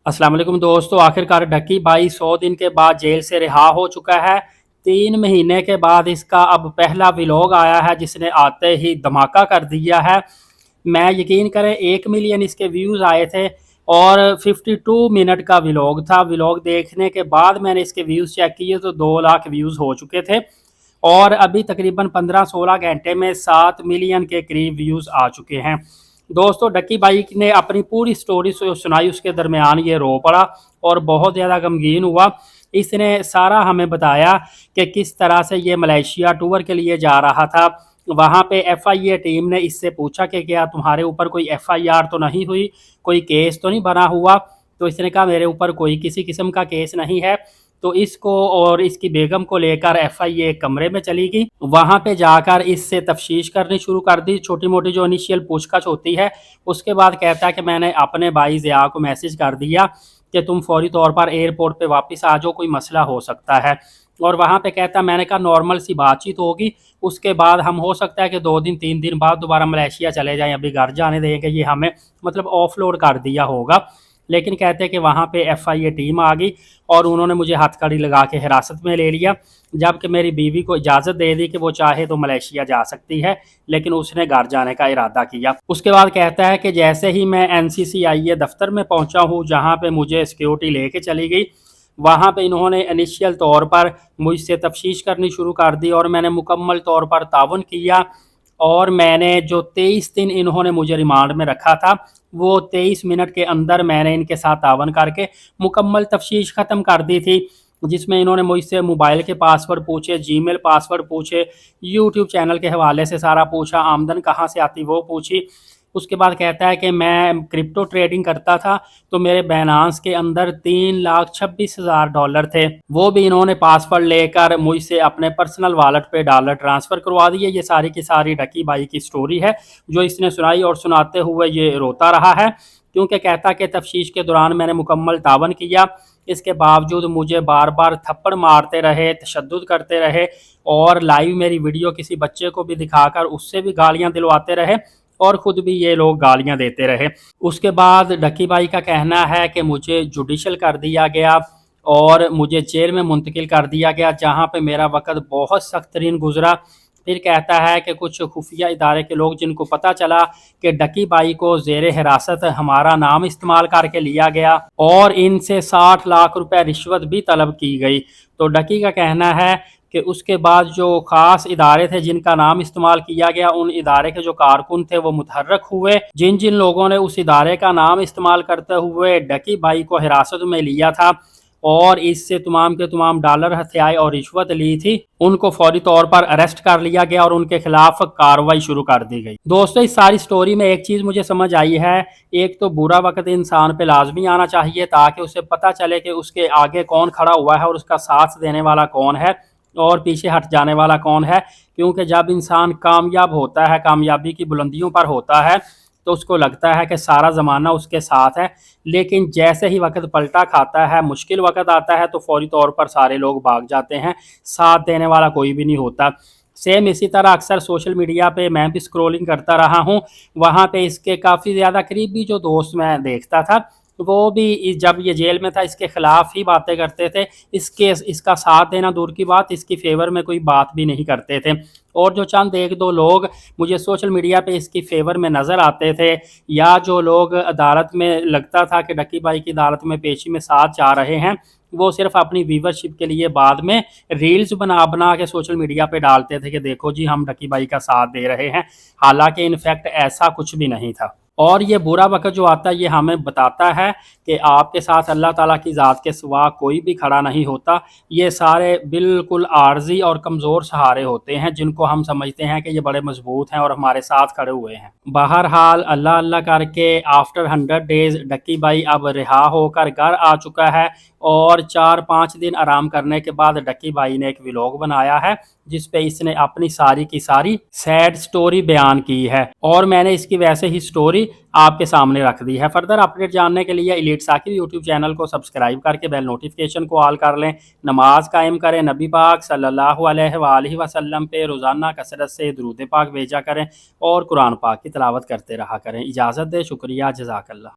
अस्सलाम वालेकुम दोस्तों, आखिरकार ढक्की भाई 100 दिन के बाद जेल से रिहा हो चुका है। 3 महीने के बाद इसका अब पहला व्लॉग आया है जिसने आते ही धमाका कर दिया है। मैं यकीन करें 1 मिलियन इसके व्यूज़ आए थे और 52 मिनट का व्लॉग था। व्लॉग देखने के बाद मैंने इसके व्यूज़ चेक किए तो 2 लाख व्यूज़ हो चुके थे और अभी तकरीबन 15-16 घंटे में 7 मिलियन के करीब व्यूज़ आ चुके हैं। दोस्तों, डक्की भाई ने अपनी पूरी स्टोरी सुनाई, उसके दरमियान ये रो पड़ा और बहुत ज़्यादा गमगीन हुआ। इसने सारा हमें बताया कि किस तरह से ये मलेशिया टूर के लिए जा रहा था। वहाँ पे एफआईए टीम ने इससे पूछा कि क्या तुम्हारे ऊपर कोई एफआईआर तो नहीं हुई, कोई केस तो नहीं बना हुआ। तो इसने कहा मेरे ऊपर कोई किसी किस्म का केस नहीं है। तो इसको और इसकी बेगम को लेकर एफआईए एक कमरे में चली गई। वहां पे जाकर इससे तफ्तीश करनी शुरू कर दी, छोटी मोटी जो इनिशियल पूछताछ होती है। उसके बाद कहता है कि मैंने अपने भाई ज़िया को मैसेज कर दिया कि तुम फौरी तौर पर एयरपोर्ट पे वापस आ जाओ, कोई मसला हो सकता है। और वहाँ पे कहता मैंने कहा नॉर्मल सी बातचीत होगी, उसके बाद हम हो सकता है कि 2 दिन 3 दिन बाद दोबारा मलेशिया चले जाएं, अभी घर जाने देंगे, ये हमें मतलब ऑफलोड कर दिया होगा। लेकिन कहते हैं कि वहाँ पे एफआईए टीम आ गई और उन्होंने मुझे हथकड़ी लगा के हिरासत में ले लिया, जबकि मेरी बीवी को इजाज़त दे दी कि वो चाहे तो मलेशिया जा सकती है, लेकिन उसने घर जाने का इरादा किया। उसके बाद कहता है कि जैसे ही मैं एनसीसीआईए दफ्तर में पहुंचा हूँ, जहाँ पे मुझे सिक्योरिटी लेके चली गई, वहाँ पे इन्होंने इनिशियल तौर पर मुझसे तफ्तीश करनी शुरू कर दी और मैंने मुकम्मल तौर पर तावन किया। और मैंने जो 23 दिन इन्होंने मुझे रिमांड में रखा था, वो 23 मिनट के अंदर मैंने इनके साथ तावन करके मुकम्मल तफ्तीश ख़त्म कर दी थी, जिसमें इन्होंने मुझसे मोबाइल के पासवर्ड पूछे, जीमेल पासवर्ड पूछे, यूट्यूब चैनल के हवाले से सारा पूछा, आमदन कहाँ से आती वो पूछी। उसके बाद कहता है कि मैं क्रिप्टो ट्रेडिंग करता था, तो मेरे बैलेंस के अंदर $3,26,000 थे, वो भी इन्होंने पासवर्ड लेकर मुझसे अपने पर्सनल वॉलेट पे डॉलर ट्रांसफ़र करवा दिए। ये सारी की सारी डक्की भाई की स्टोरी है जो इसने सुनाई और सुनाते हुए ये रोता रहा है, क्योंकि कहता कि तफ्तीश के दौरान मैंने मुकम्मल तावन किया, इसके बावजूद मुझे बार बार थप्पड़ मारते रहे, तशद्दुद करते रहे और लाइव मेरी वीडियो किसी बच्चे को भी दिखाकर उससे भी गालियां दिलवाते रहे और ख़ुद भी ये लोग गालियां देते रहे। उसके बाद डक्की भाई का कहना है कि मुझे जुडिशल कर दिया गया और मुझे जेल में मुंतकिल कर दिया गया, जहाँ पे मेरा वक़्त बहुत सख्त तरीन गुजरा। फिर कहता है कि कुछ खुफिया इदारे के लोग जिनको पता चला कि डक्की भाई को ज़ेर हिरासत हमारा नाम इस्तेमाल करके लिया गया और इनसे 60 लाख रुपए रिश्वत भी तलब की गई। तो डक्की का कहना है कि उसके बाद जो ख़ास इदारे थे जिनका नाम इस्तेमाल किया गया, उन इदारे के जो कारकुन थे वो मुतहर्रक हुए। जिन जिन लोगों ने उस इदारे का नाम इस्तेमाल करते हुए डक्की भाई को हिरासत में लिया था और इससे तमाम के तमाम डॉलर हथियाए और रिश्वत ली थी, उनको फौरी तौर पर अरेस्ट कर लिया गया और उनके खिलाफ कार्रवाई शुरू कर दी गई। दोस्तों, इस सारी स्टोरी में एक चीज़ मुझे समझ आई है, एक तो बुरा वक्त इंसान पे लाजमी आना चाहिए ताकि उसे पता चले कि उसके आगे कौन खड़ा हुआ है और उसका साथ देने वाला कौन है और पीछे हट जाने वाला कौन है। क्योंकि जब इंसान कामयाब होता है, कामयाबी की बुलंदियों पर होता है, तो उसको लगता है कि सारा ज़माना उसके साथ है, लेकिन जैसे ही वक्त पलटा खाता है, मुश्किल वक्त आता है, तो फौरी तौर पर सारे लोग भाग जाते हैं, साथ देने वाला कोई भी नहीं होता। सेम इसी तरह अक्सर सोशल मीडिया पे मैं भी स्क्रॉलिंग करता रहा हूँ, वहाँ पे इसके काफ़ी ज़्यादा करीबी जो दोस्त मैं देखता था, वो भी जब ये जेल में था इसके ख़िलाफ़ ही बातें करते थे, इसका साथ देना दूर की बात, इसकी फेवर में कोई बात भी नहीं करते थे। और जो चंद एक दो लोग मुझे सोशल मीडिया पे इसकी फेवर में नज़र आते थे, या जो लोग अदालत में लगता था कि डक्की भाई की अदालत में पेशी में साथ जा रहे हैं, वो सिर्फ अपनी व्यूवरशिप के लिए बाद में रील्स बना बना के सोशल मीडिया पे डालते थे कि देखो जी हम डक्की भाई का साथ दे रहे हैं, हालांकि इनफैक्ट ऐसा कुछ भी नहीं था। और ये बुरा वक़्त जो आता है ये हमें बताता है कि आपके साथ अल्लाह ताला की ज़ात के सिवा कोई भी खड़ा नहीं होता। ये सारे बिल्कुल आर्जी और कमज़ोर सहारे होते हैं जिनको हम समझते हैं कि ये बड़े मजबूत हैं और हमारे साथ खड़े हुए हैं। बहरहाल अल्लाह अल्लाह करके आफ्टर 100 डेज़ डक्की भाई अब रिहा होकर घर आ चुका है और 4-5 दिन आराम करने के बाद डक्की भाई ने एक व्लॉग बनाया है जिस पे इसने अपनी सारी की सारी सैड स्टोरी बयान की है और मैंने इसकी वैसे ही स्टोरी आपके सामने रख दी है। फर्दर अपडेट जानने के लिए एलीट साकिब यूट्यूब चैनल को सब्सक्राइब करके बेल नोटिफिकेशन को ऑल कर लें। नमाज कायम करें, नबी पाक सल्लल्लाहु अलैहि वसल्लम पे रोज़ाना कसरत से दुरूद पाक भेजा करें और कुरान पाक की तिलावत करते रहा करें। इजाज़त दे, शुक्रिया, जज़ाकल्लाह।